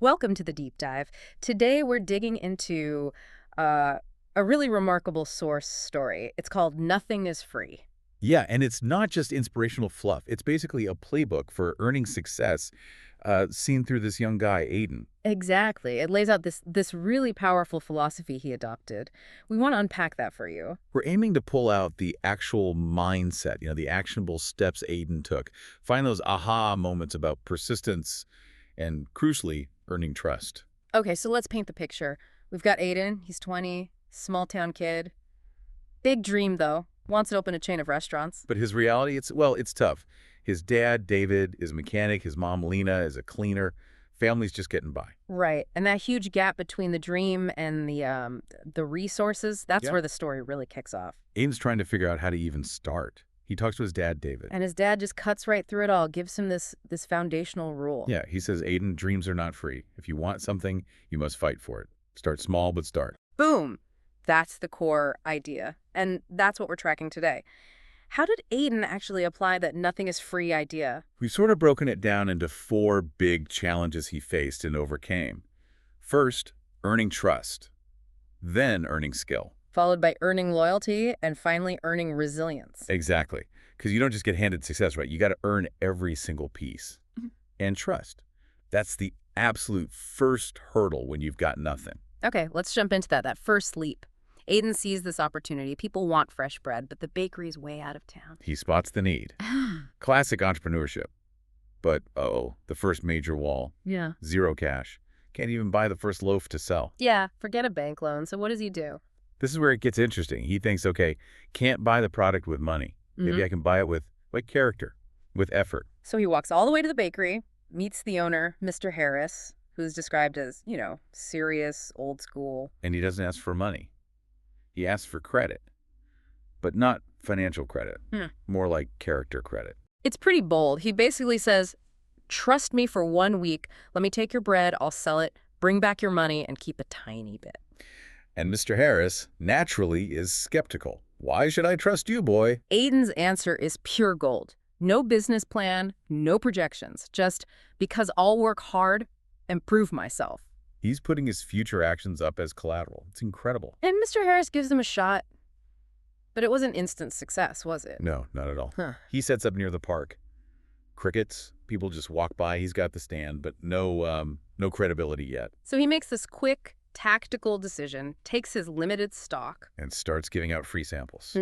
Welcome to the deep dive. Today we're digging into uh, a really remarkable source story. It's called Nothing is Free. Yeah, and it's not just inspirational fluff. It's basically a playbook for earning success seen through this young guy, Aiden. Exactly. It lays out this really powerful philosophy he adopted. We want to unpack that for you. We're aiming to pull out the actual mindset, the actionable steps Aiden took. Find those aha moments about persistence and, crucially, earning trust. Okay, so let's paint the picture. We've got Aiden. He's 20, small town kid. Big dream, though. Wants to open a chain of restaurants. But his reality, it's tough. His dad, David, is a mechanic. His mom, Lena, is a cleaner. Family's just getting by. Right. And that huge gap between the dream and the resources, that's Yeah. where the story really kicks off. Aiden's trying to figure out how to even start. He talks to his dad, David. And his dad just cuts right through it all, gives him this foundational rule. Yeah, he says, Aiden, dreams are not free. If you want something, you must fight for it. Start small, but start. Boom. That's the core idea. And that's what we're tracking today. How did Aiden actually apply that nothing is free idea? We've sort of broken it down into four big challenges he faced and overcame. First, earning trust. Then earning skill. Followed by earning loyalty and finally earning resilience. Exactly. Because you don't just get handed success, right? You got to earn every single piece. Mhm. And trust. That's the absolute first hurdle when you've got nothing. Okay, let's jump into that first leap. Aiden sees this opportunity. People want fresh bread, but the bakery's way out of town. He spots the need. Classic entrepreneurship. But, uh-oh, the first major wall. Yeah. Zero cash. Can't even buy the first loaf to sell. Yeah, forget a bank loan. So what does he do? This is where it gets interesting. He thinks, okay, can't buy the product with money. Maybe I can buy it with, character, with effort. So he walks all the way to the bakery, meets the owner, Mr. Harris, who's described as, serious, old school. And he doesn't ask for money. He asks for credit. But not financial credit. More like character credit. It's pretty bold. He basically says, trust me for 1 week. Let me take your bread. I'll sell it. Bring back your money and keep a tiny bit. And Mr. Harris, naturally, is skeptical. Why should I trust you, boy? Aiden's answer is pure gold. No business plan, no projections. Just because I'll work hard and prove myself. He's putting his future actions up as collateral. It's incredible. And Mr. Harris gives him a shot. But it wasn't instant success, was it? No, not at all. Huh. He sets up near the park. Crickets, people just walk by. He's got the stand, but no credibility yet. So he makes this quick, tactical decision, takes his limited stock. And starts giving out free samples,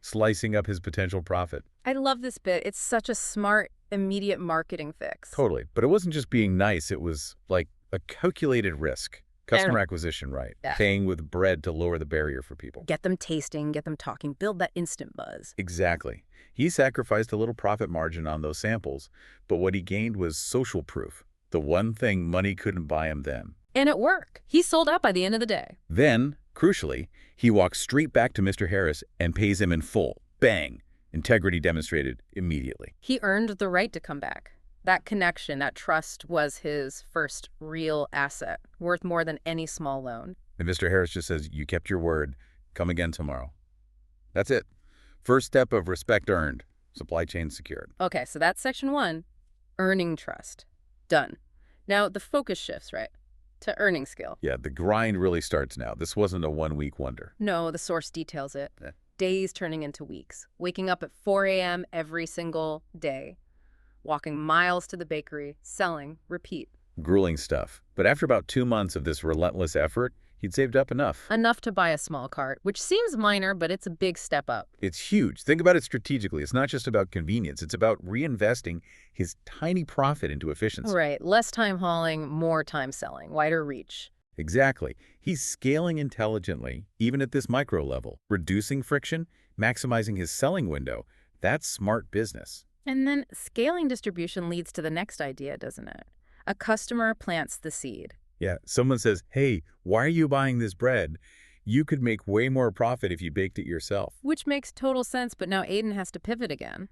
slicing up his potential profit. I love this bit. It's such a smart, immediate marketing fix. Totally. But it wasn't just being nice. It was like a calculated risk. Customer acquisition, right? Yeah. Paying with bread to lower the barrier for people. Get them tasting, get them talking, build that instant buzz. Exactly. He sacrificed a little profit margin on those samples, but what he gained was social proof. The one thing money couldn't buy him then. And it worked. He sold out by the end of the day. Then, crucially, he walks straight back to Mr. Harris and pays him in full. Bang! Integrity demonstrated immediately. He earned the right to come back. That connection, that trust was his first real asset, worth more than any small loan. And Mr. Harris just says, you kept your word. Come again tomorrow. That's it. First step of respect earned. Supply chain secured. Okay, so that's section 1, earning trust. Done. Now the focus shifts, right, to earning skill. Yeah, the grind really starts now. This wasn't a one-week wonder. No, the source details it. Eh. Days turning into weeks. Waking up at 4 a.m. every single day. Walking miles to the bakery, selling, repeat. Grueling stuff. But after about 2 months of this relentless effort, he'd saved up enough. Enough to buy a small cart, which seems minor, but it's a big step up. It's huge. Think about it strategically. It's not just about convenience. It's about reinvesting his tiny profit into efficiency. Right, less time hauling, more time selling, wider reach. Exactly. He's scaling intelligently, even at this micro level. Reducing friction, maximizing his selling window. That's smart business. And then scaling distribution leads to the next idea, doesn't it? A customer plants the seed. Yeah, someone says, hey, why are you buying this bread? You could make way more profit if you baked it yourself. Which makes total sense, but now Aiden has to pivot again.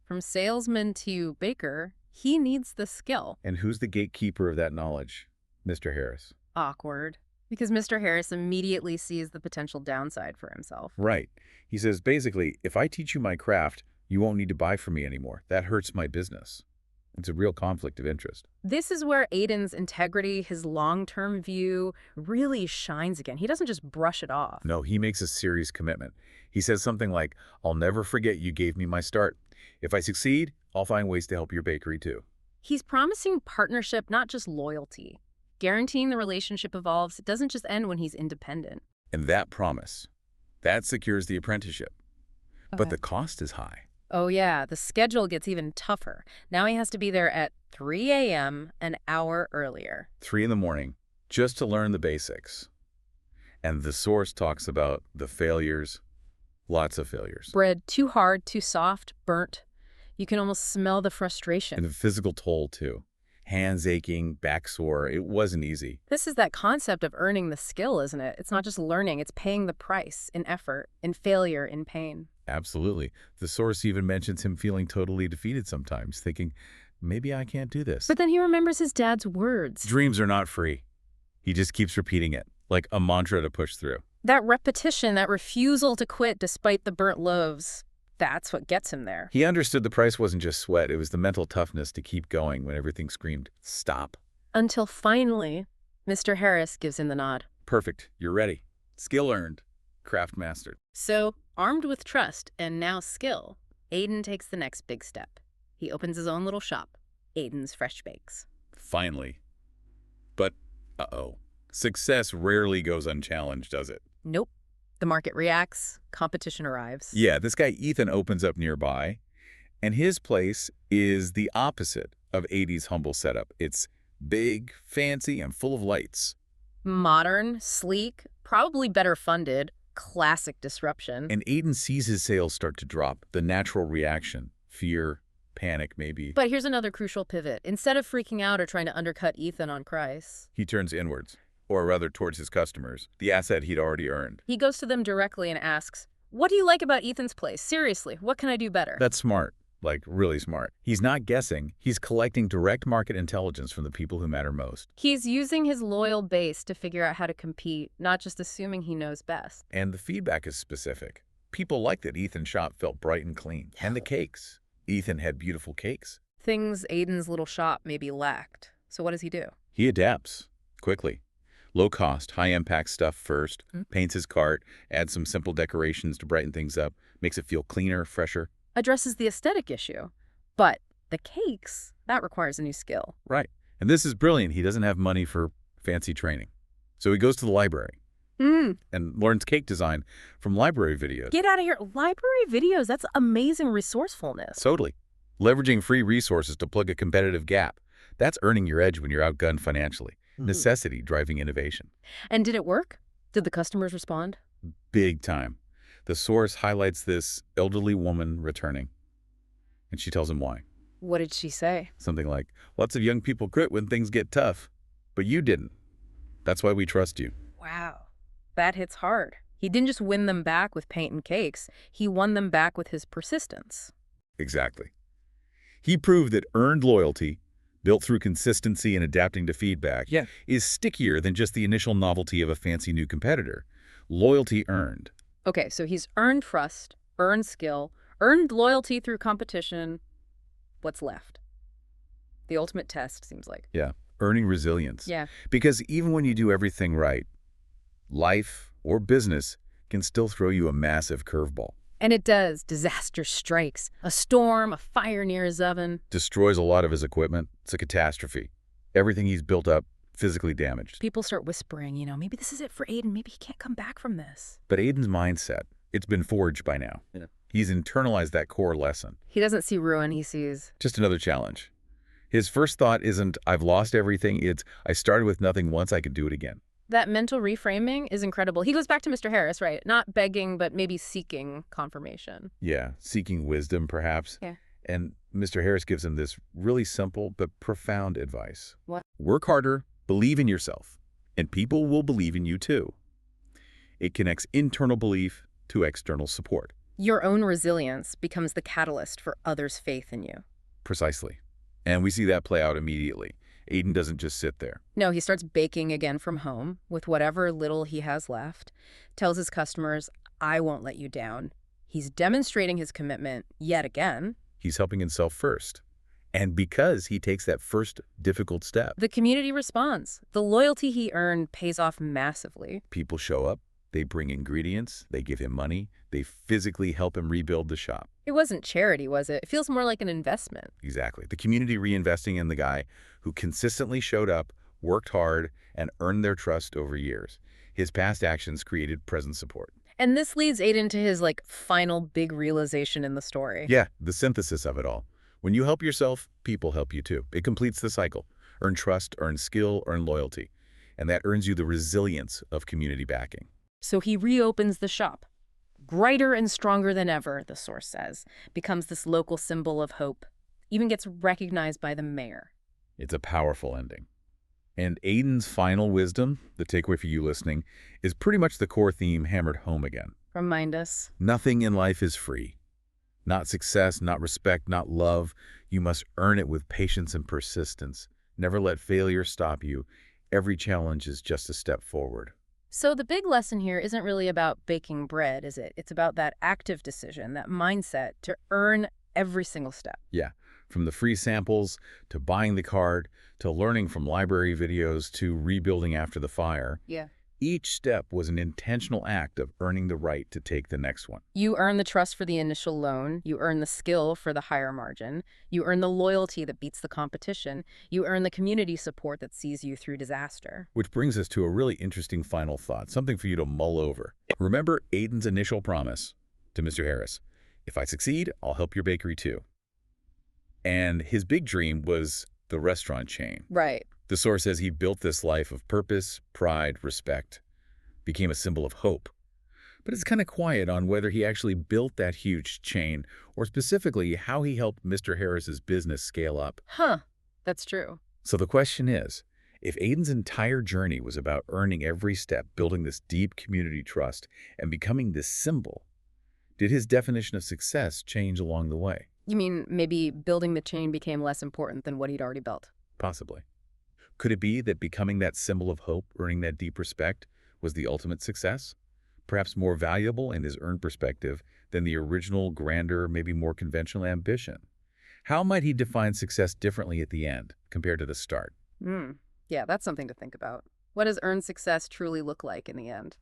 From salesman to baker, he needs the skill. And who's the gatekeeper of that knowledge? Mr. Harris. Awkward. Because Mr. Harris immediately sees the potential downside for himself. Right. He says, basically, if I teach you my craft, you won't need to buy from me anymore. That hurts my business. It's a real conflict of interest. This is where Aiden's integrity, his long-term view, really shines again. He doesn't just brush it off. No, he makes a serious commitment. He says something like, I'll never forget you gave me my start. If I succeed, I'll find ways to help your bakery too. He's promising partnership, not just loyalty. Guaranteeing the relationship evolves. It doesn't just end when he's independent. And that promise, that secures the apprenticeship. But the cost is high. Oh yeah, the schedule gets even tougher. Now he has to be there at 3 a.m. an hour earlier. 3 in the morning, just to learn the basics. And the source talks about the failures, lots of failures. Bread too hard, too soft, burnt. You can almost smell the frustration. And the physical toll, too. Hands aching, back sore. It wasn't easy. This is that concept of earning the skill, isn't it? It's not just learning, it's paying the price in effort, in failure, in pain. Absolutely. The source even mentions him feeling totally defeated sometimes, thinking, maybe I can't do this. But then he remembers his dad's words. Dreams are not free. He just keeps repeating it, like a mantra to push through. That repetition, that refusal to quit despite the burnt loaves, that's what gets him there. He understood the price wasn't just sweat, it was the mental toughness to keep going when everything screamed, stop. Until finally, Mr. Harris gives him the nod. Perfect, you're ready. Skill earned, craft mastered. So, armed with trust and now skill, Aiden takes the next big step. He opens his own little shop, Aiden's Fresh Bakes. Finally. But, uh-oh. Success rarely goes unchallenged, does it? Nope. The market reacts, competition arrives. Yeah, this guy Ethan opens up nearby, and his place is the opposite of Aiden's humble setup. It's big, fancy, and full of lights. Modern, sleek, probably better funded, classic disruption. And Aiden sees his sales start to drop, the natural reaction, fear, panic maybe. But here's another crucial pivot. Instead of freaking out or trying to undercut Ethan on price, He turns inwards, or rather towards his customers, the asset he'd already earned. he goes to them directly and asks, "What do you like about Ethan's place? Seriously, what can I do better?" That's smart, like really smart. He's not guessing, he's collecting direct market intelligence from the people who matter most. He's using his loyal base to figure out how to compete, not just assuming he knows best. And the feedback is specific. People liked that Ethan's shop felt bright and clean. And the cakes. Ethan had beautiful cakes. Things Aiden's little shop maybe lacked. So what does he do? He adapts quickly. Low cost, high impact stuff first, paints his cart, adds some simple decorations to brighten things up, makes it feel cleaner, fresher. Addresses the aesthetic issue. But the cakes, that requires a new skill. Right. And this is brilliant. He doesn't have money for fancy training. So he goes to the library and learns cake design from library videos. Get out of here. Library videos, that's amazing resourcefulness. Totally. Leveraging free resources to plug a competitive gap. That's earning your edge when you're outgunned financially. Necessity driving innovation. And did it work? Did the customers respond? Big time. The source highlights this elderly woman returning. And she tells him why. What did she say? Something like, lots of young people quit when things get tough, but you didn't. That's why we trust you. Wow, that hits hard. He didn't just win them back with paint and cakes. He won them back with his persistence. Exactly. He proved that earned loyalty, built through consistency and adapting to feedback, is stickier than just the initial novelty of a fancy new competitor. Loyalty earned. Okay, so he's earned trust, earned skill, earned loyalty through competition. What's left? The ultimate test, seems like. Yeah, earning resilience. Yeah. Because even when you do everything right, life or business can still throw you a massive curveball. And it does. Disaster strikes. A storm, a fire near his oven. Destroys a lot of his equipment. It's a catastrophe. Everything he's built up, physically damaged. People start whispering, maybe this is it for Aiden. Maybe he can't come back from this. But Aiden's mindset, it's been forged by now. Yeah. He's internalized that core lesson. He doesn't see ruin, he sees just another challenge. His first thought isn't, I've lost everything. It's, I started with nothing once, I could do it again. That mental reframing is incredible. He goes back to Mr. Harris, right? Not begging, but maybe seeking confirmation. Yeah, seeking wisdom, perhaps. Yeah. And Mr. Harris gives him this really simple but profound advice. What? Work harder, believe in yourself, and people will believe in you too. It connects internal belief to external support. Your own resilience becomes the catalyst for others' faith in you. Precisely. And we see that play out immediately. Aiden doesn't just sit there. No, he starts baking again from home with whatever little he has left, tells his customers, I won't let you down. He's demonstrating his commitment yet again. He's helping himself first. And because he takes that first difficult step, The community responds. The loyalty he earned pays off massively. people show up, they bring ingredients, they give him money, they physically help him rebuild the shop. It wasn't charity, was it? It feels more like an investment. Exactly. The community reinvesting in the guy who consistently showed up, worked hard, and earned their trust over years. His past actions created present support. And this leads Aiden to his, final big realization in the story. Yeah, the synthesis of it all. When you help yourself, people help you too. It completes the cycle. Earn trust, earn skill, earn loyalty. And that earns you the resilience of community backing. So he reopens the shop. Brighter and stronger than ever, the source says, becomes this local symbol of hope. Even gets recognized by the mayor. It's a powerful ending. And Aiden's final wisdom, the takeaway for you listening, is pretty much the core theme hammered home again. Remind us. Nothing in life is free. Not success, not respect, not love. You must earn it with patience and persistence. Never let failure stop you. Every challenge is just a step forward. So the big lesson here isn't really about baking bread, is it? It's about that active decision, that mindset to earn every single step. Yeah, from the free samples, to buying the card, to learning from library videos, to rebuilding after the fire. Yeah. Each step was an intentional act of earning the right to take the next one. You earn the trust for the initial loan. You earn the skill for the higher margin. You earn the loyalty that beats the competition. You earn the community support that sees you through disaster. Which brings us to a really interesting final thought, something for you to mull over. Remember Aiden's initial promise to Mr. Harris. If I succeed, I'll help your bakery too. And his big dream was the restaurant chain. Right. The source says he built this life of purpose, pride, respect, became a symbol of hope. But it's kind of quiet on whether he actually built that huge chain or specifically how he helped Mr. Harris's business scale up. Huh. That's true. So the question is, if Aiden's entire journey was about earning every step, building this deep community trust, and becoming this symbol, did his definition of success change along the way? You mean maybe building the chain became less important than what he'd already built? Possibly. Could it be that becoming that symbol of hope, earning that deep respect, was the ultimate success? Perhaps more valuable in his earned perspective than the original, grander, maybe more conventional ambition? How might he define success differently at the end compared to the start? Yeah, that's something to think about. What does earned success truly look like in the end?